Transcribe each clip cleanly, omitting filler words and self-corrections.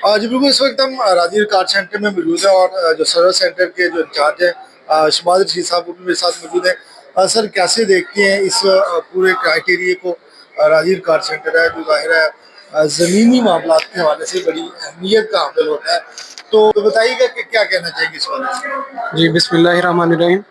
जी बिल्कुल, इस वक्त हम राजीव कार सेंटर में मौजूद है और जो सर्विस सेंटर के जो इंचार्ज हैं शमाद रशीद साहब वो भी मेरे साथ मौजूद है। सर, कैसे देखते हैं इस पूरे क्राइटेरिए को? राजीव कार सेंटर है जो ज़ाहिर है ज़मीनी मामलात के हवाले से बड़ी अहमियत का हामिल होता है, तो बताइएगा कि क्या कहना चाहेंगे इस हवाले से। जी बिस्मिल्लाहिर्रहमानिर्रहीम।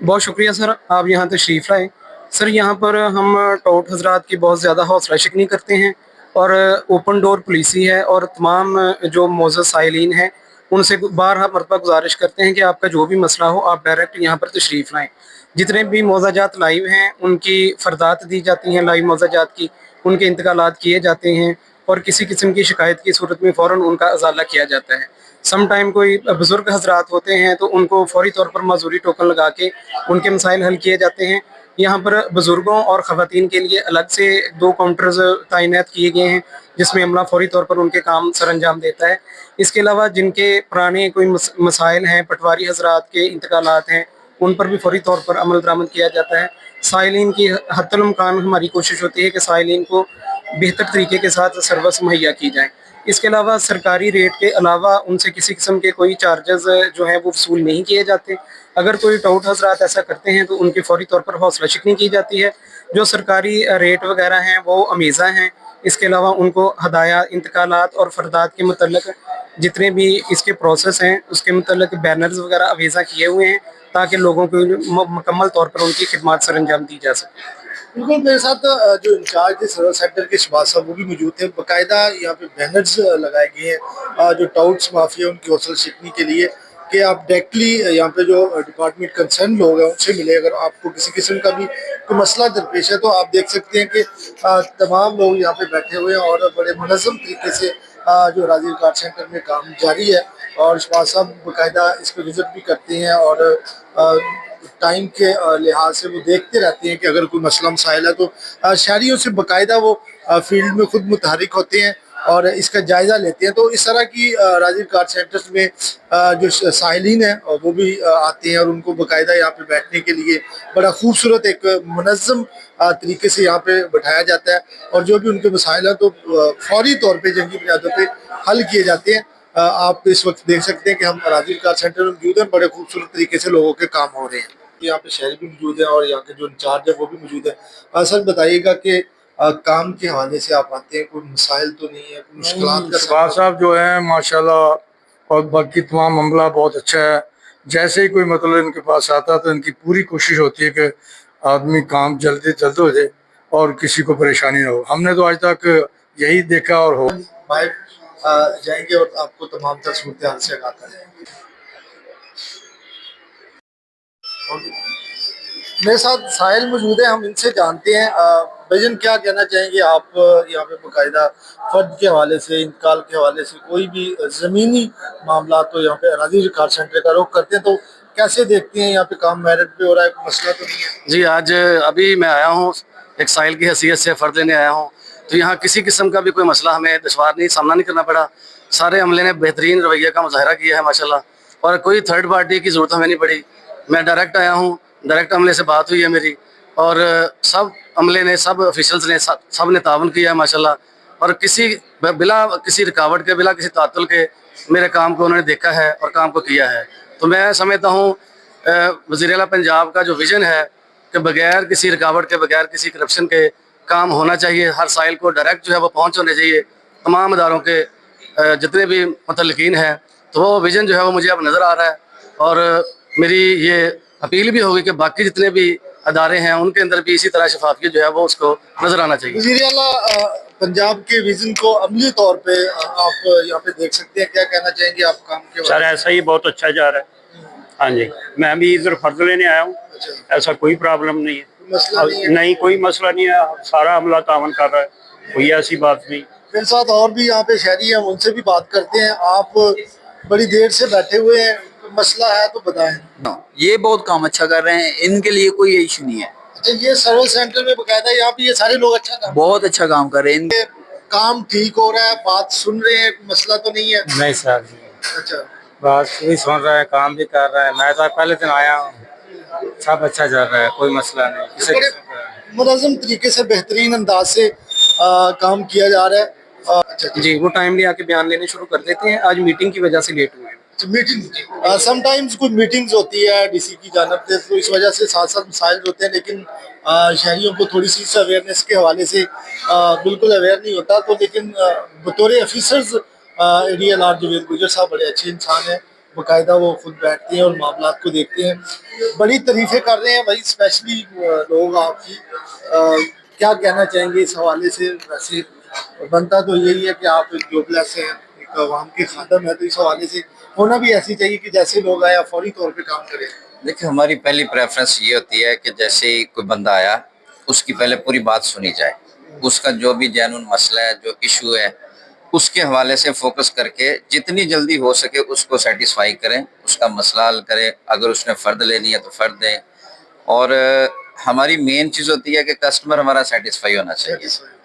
बहुत शुक्रिया सर, आप यहाँ तशरीफ़ लाए। सर, यहाँ पर हम टॉट हजरात की बहुत ज़्यादा हौसला शिकनी करते हैं और ओपन डोर पॉलिसी है और तमाम जो मौजूद साइलिन हैं उनसे बारहा मरतबा गुजारिश करते हैं कि आपका जो भी मसला हो आप डायरेक्ट यहाँ पर तशरीफ़ लाएँ। जितने भी मौज़ाजात लाइव हैं उनकी फ़रदात दी जाती हैं, लाइव मौज़ाजात की उनके इंतकालात किए जाते हैं और किसी किस्म की शिकायत की सूरत में फ़ौरन उनका अजाला किया जाता है। सम टाइम कोई बुज़ुर्ग हजरात होते हैं तो उनको फौरी तौर पर माजूरी टोकन लगा के उनके मसाइल हल किए जाते हैं। यहाँ पर बुज़ुर्गों और ख़वातीन के लिए अलग से 2 काउंटर्स तैनात किए गए हैं जिसमें अमला फौरी तौर पर उनके काम सर अंजाम देता है। इसके अलावा जिनके पुराने कोई मसाइल हैं, पटवारी हजरात के इंतकालात हैं, उन पर भी फौरी तौर पर अमल दरामद किया जाता है। साइलिन की हत्तल इम्कान हमारी कोशिश होती है कि साइलिन को बेहतर तरीके के साथ सर्विस मुहैया की जाए। इसके अलावा सरकारी रेट के अलावा उनसे किसी किस्म के कोई चार्जेस जो हैं वो वसूल नहीं किए जाते। अगर कोई टाउट हजरात ऐसा करते हैं तो उनकी फौरी तौर पर हौसला शिकनी की जाती है। जो सरकारी रेट वगैरह हैं वो अमीज़ा हैं। इसके अलावा उनको हदाया, इंतकालात और फ़रदात के मतलब जितने भी इसके प्रोसेस हैं उसके मतलब बैनर्स वगैरह अवीज़ा किए हुए हैं ताकि लोगों को मुकम्मल तौर पर उनकी खिदमत सर अंजाम दी जा सके। बिल्कुल, मेरे साथ जो इंचार्ज थे सर्विस सेंटर के शबाज साहब वो भी मौजूद थे। बाकायदा यहाँ पे बैनर्स लगाए गए हैं जो टाउट्स माफिया उनकी हौसला शिकनी के लिए कि आप डायरेक्टली यहाँ पे जो डिपार्टमेंट कंसर्न लोग हैं उनसे मिले। अगर आपको किसी किस्म का भी कोई मसला दरपेश है तो आप देख सकते हैं कि तमाम लोग यहाँ पे बैठे हुए हैं और बड़े मुनज़्ज़म तरीके से जो राजीव कार सेंटर में काम जारी है और शबाज साहब बाकायदा इस पर विजिट भी करते हैं और टाइम के लिहाज से वो देखते रहते हैं कि अगर कोई मसला मसाइल है तो शहरियों से बाकायदा वो फील्ड में खुद मुतहरिक होते हैं और इसका जायज़ा लेते हैं। तो इस तरह की राजीव कार सेंटर्स में जो साइलिन है वो भी आते हैं और उनको बाकायदा यहाँ पे बैठने के लिए बड़ा खूबसूरत एक मुनज़्ज़म तरीके से यहाँ पे बैठाया जाता है और जो भी उनके मसाइल हैं तो फौरी तौर पर जंगी बुनियादों पर हल किए जाते हैं। आप इस वक्त देख सकते हैं कि हम राजीव कार सेंटर में मौजूद हैं, बड़े खूबसूरत तरीके से लोगों के काम हो रहे हैं। यहाँ पे शहरी भी मौजूद है और यहाँ के जो इंचार्ज है वो भी मौजूद है। सर, बताइएगा कि काम के हवाले से आप आते हैं, कोई मसाइल तो नहीं है, कोई मुश्किलात का शबाज साहब जो है माशाल्लाह और बाकी तमाम अमला बहुत अच्छा है। जैसे ही कोई मतलब इनके पास आता है तो इनकी पूरी कोशिश होती है कि आदमी काम जल्दी जल्द हो जाए और किसी को परेशानी ना हो। हमने तो आज तक यही देखा और हो बाहर जाएंगे और आपको तमाम तर सूरत हाल से आगाह करें। मेरे साथ साहिल मौजूद है, हम इनसे जानते हैं भाईजान क्या कहना चाहेंगे आप यहाँ पे बाकायदा फर्द के हवाले से, इंतकाल के हवाले से कोई भी ज़मीनी मामला तो यहाँ पे राजीव कार सेंटर का रुख करते हैं, तो कैसे देखते हैं यहाँ पे काम मेरिट पे हो रहा है, कोई मसला तो नहीं है? जी, आज अभी मैं आया हूँ एक साहिल की हैसियत से फ़र्द लेने आया हूँ, तो यहाँ किसी किस्म का भी कोई मसला हमें दुश्वार नहीं सामना नहीं करना पड़ा। सारे अमले ने बेहतरीन रवैये का मुजाहरा किया है माशाल्लाह और कोई थर्ड पार्टी की ज़रूरत हमें नहीं पड़ी। मैं डायरेक्ट आया हूँ, डायरेक्ट अमले से बात हुई है मेरी और सब अमले ने, सब ऑफिशल्स ने, सब ने तावन किया है माशाल्लाह और बिला किसी रुकावट के, बिला किसी तातुल के मेरे काम को उन्होंने देखा है और काम को किया है। तो मैं समझता हूँ वज़ीर आला पंजाब का जो विज़न है कि बगैर किसी रुकावट के, बगैर किसी करप्शन के काम होना चाहिए, हर साइल को डायरेक्ट जो है वो पहुँच होने चाहिए तमाम इदारों के जितने भी मुतल्लिकीन हैं, तो वो विज़न जो है वो मुझे अब नज़र आ रहा है और मेरी ये अपील भी होगी कि बाकी जितने भी अदारे हैं उनके अंदर भी इसी तरह शफाफियत जो है वो उसको नज़र आना चाहिए। वज़ीर आला पंजाब के विजन को अमली तौर पे आप यहाँ पे देख सकते हैं, क्या कहना चाहेंगे आप काम के सर? ऐसा ही बहुत अच्छा जा रहा है। हाँ जी, मैं भी इधर फर्ज लेने आया हूँ। ऐसा कोई प्रॉब्लम नहीं है, मसला नहीं है? नहीं, कोई मसला नहीं है, सारा अमला तावन कर रहा है, कोई ऐसी बात नहीं। मेरे साथ और भी यहाँ पे शहरी हैं, उनसे भी बात करते हैं। आप बड़ी देर से बैठे हुए हैं, मसला है तो बताएं। ये बहुत काम अच्छा कर रहे हैं, इनके लिए कोई इशू नहीं है। अच्छा, ये सर्विस सेंटर में बकायदा यहाँ पे ये सारे लोग अच्छा काम, बहुत अच्छा काम कर रहे हैं। ये काम ठीक हो रहा है, बात सुन रहे हैं, मसला तो नहीं है? नहीं सर, अच्छा, बात भी सुन रहा है, काम भी कर रहा है। मैं तो पहले दिन आया हूँ, सब अच्छा चल रहा है, कोई मसला नहीं। बड़े मुनज़्ज़म तरीके से बेहतरीन अंदाज से काम किया जा रहा है। अच्छा। जी, वो टाइमली आके बयान लेने शुरू कर देते हैं। आज मीटिंग की वजह से लेट हुए हैं। मीटिंग समटाइम्स कुछ मीटिंग्स होती है डीसी की जानब से, तो इस वजह से साथ साथ मसाइल होते हैं, लेकिन शहरियों को थोड़ी सी इस अवेयरनेस के हवाले से बिल्कुल अवेयर नहीं होता। तो लेकिन बतौर ऑफिसर्स एडीएल जावेद गुजर साहब बड़े अच्छे इंसान हैं, बाकायदा वो खुद बैठते हैं और मामला को देखते हैं, बड़ी तारीफ़ें कर रहे हैं भाई, स्पेशली लोग आपकी। क्या कहना चाहेंगे इस हवाले से? वैसे बनता तो यही है कि आप एक जॉबलेस हैं, एक आवाम के खादम है, तो इस हवाले से होना भी ऐसी चाहिए कि जैसे लोग आया फौरी तौर पे काम करें। देखिए, हमारी पहली प्रेफरेंस ये होती है कि जैसे ही कोई बंदा आया उसकी पहले पूरी बात सुनी जाए, उसका जो भी जेन्युइन मसला है, जो इशू है, उसके हवाले से फोकस करके जितनी जल्दी हो सके उसको सेटिस्फाई करें, उसका मसला हल करें। अगर उसने फ़र्द लेनी है तो फ़र्द दें, और हमारी मेन चीज़ होती है कि कस्टमर हमारा सेटिस्फाई होना चाहिए।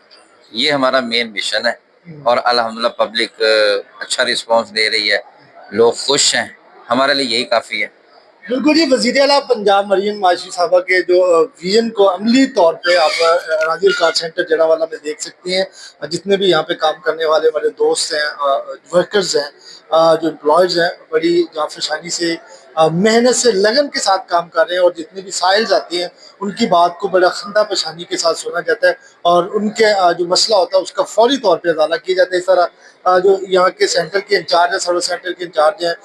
ये हमारा मेन मिशन है, और अल्हम्दुलिल्लाह पब्लिक अच्छा रिस्पांस दे रही है, लोग खुश हैं, हमारे लिए यही काफ़ी है। बिल्कुल जी, वज़ीर आला पंजाब मरियम माशी साहबा के जो विजन को अमली तौर पे आप राजीव कार सेंटर जड़ावाला में देख सकते हैं। जितने भी यहाँ पे काम करने वाले हमारे दोस्त हैं, वर्कर्स हैं, जो एम्प्लॉयज़ हैं, बड़ी जाफरशानी से मेहनत से लगन के साथ काम कर रहे हैं, और जितने भी साइल्स आती हैं उनकी बात को बड़ा खंदा पेशानी के साथ सुना जाता है, और उनके जो मसला होता है उसका फौरी तौर पे अदाला किया जाता है। इस तरह जो यहाँ के सेंटर के इंचार्ज हैं, सर्विस सेंटर के इंचार्ज हैं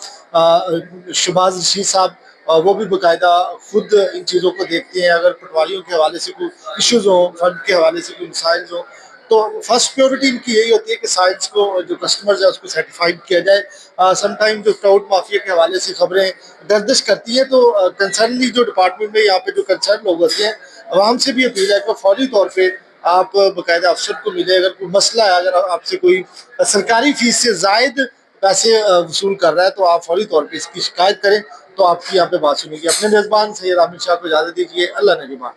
शहबाज रशीद साहब, वो भी बाकायदा खुद इन चीज़ों को देखते हैं। अगर पटवारियों के हवाले से कोई इश्यूज़ हों, फंड के हवाले से कोई मसाइल हों, तो फर्स्ट प्योरिटी इनकी यही होती है कि साइंस को जो कस्टमर्स है उसको सर्टिफाइड किया जाए। समटाइम जो क्राउड माफिया के हवाले से खबरें गर्दिश करती हैं, तो कंसर्नली जो डिपार्टमेंट में यहाँ पे जो कंसर्न लोग होते हैं, आवाम से भी अपील है कि फौरी तौर पे आप बाकायदा अफसर को मिले। अगर कोई मसला है, अगर आपसे कोई सरकारी फीस से ज़ायद पैसे वसूल कर रहा है, तो आप फौरी तौर पे इसकी शिकायत करें, तो आपकी यहाँ पे बात सुनेगी। अपने मेज़बान सैयद आमिर शाह को इजाज़त दीजिए। अल्लाह ने निगहबान।